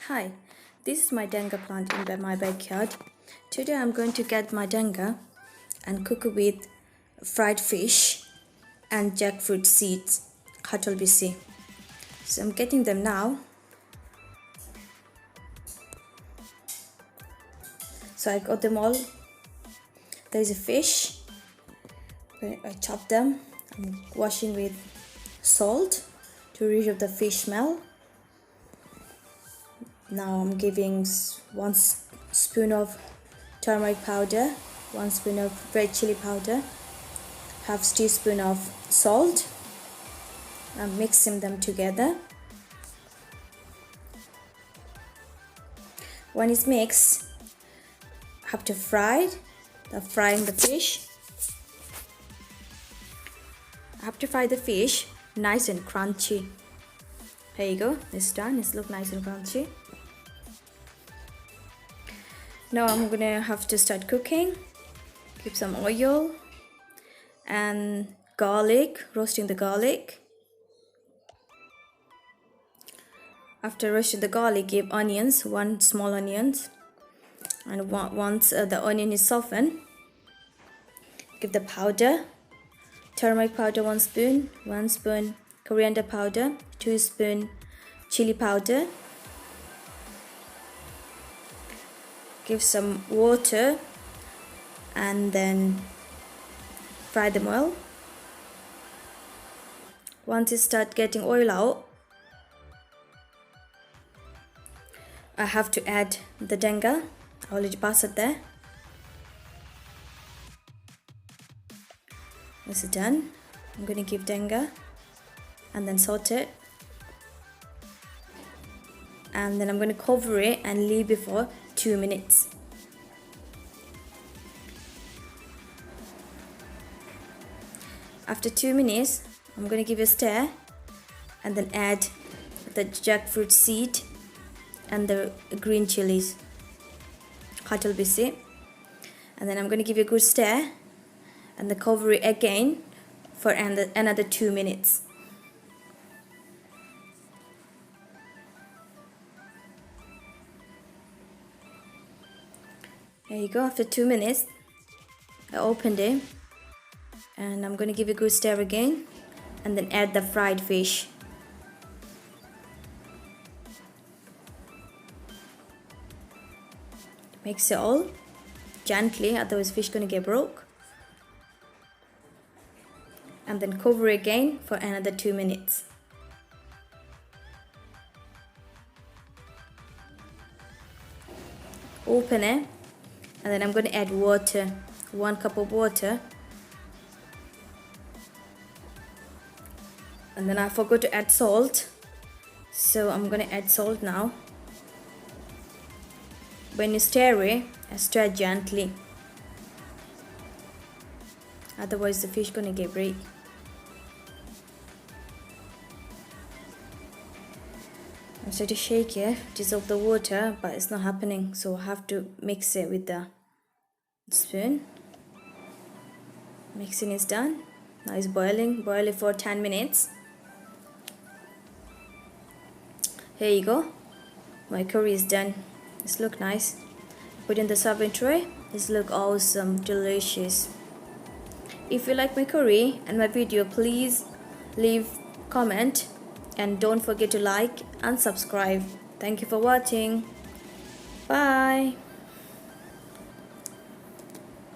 Hi, this is my denga plant in my backyard. Today I'm going to get my denga and cook it with fried fish and jackfruit seeds, katol bici. So I'm getting them now. So I got them all. There's a fish. I chop them. I'm washing with salt to remove the fish smell. Now I'm giving 1 spoon of turmeric powder, 1 spoon of red chilli powder, half teaspoon of salt. I'm mixing them together. When it's mixed, I have to frying the fish. I have to fry the fish nice and crunchy. There you go, it's done. It's look nice and crunchy. Now I'm gonna have to start cooking. Keep some oil and garlic, roasting the garlic. After roasting the garlic, give onions, 1 small onions, and once the onion is softened, give the powder, turmeric powder 1 spoon, 1 spoon coriander powder, 2 spoon chilli powder. Give some water and then fry them well. Once it start getting oil out, I have to add the denga. I already passed it there. This is done. I'm going to give denga and then saute it. And then I'm going to cover it and leave it for 2 minutes. After 2 minutes, I'm going to give it a stir and then add the jackfruit seed and the green chilies, katol bici. And then I'm going to give it a good stir and then cover it again for another 2 minutes. There you go. After 2 minutes, I opened it and I'm going to give it a good stir again and then add the fried fish. Mix it all gently, otherwise fish going to get broke. And then cover it again for another 2 minutes. Open it. And then I'm going to add water, 1 cup of water. And then I forgot to add salt. So I'm going to add salt now. When you stir it, stir gently. Otherwise the fish going to get break. I'm trying to shake it, dissolve the water, but it's not happening. So I have to mix it with the spoon. Mixing is done. Now it's boiling. Boil it for 10 minutes. Here you go. My curry is done. This look nice. Put in the serving tray. This look awesome, delicious. If you like my curry and my video, please leave comment and don't forget to like and subscribe. Thank you for watching. Bye.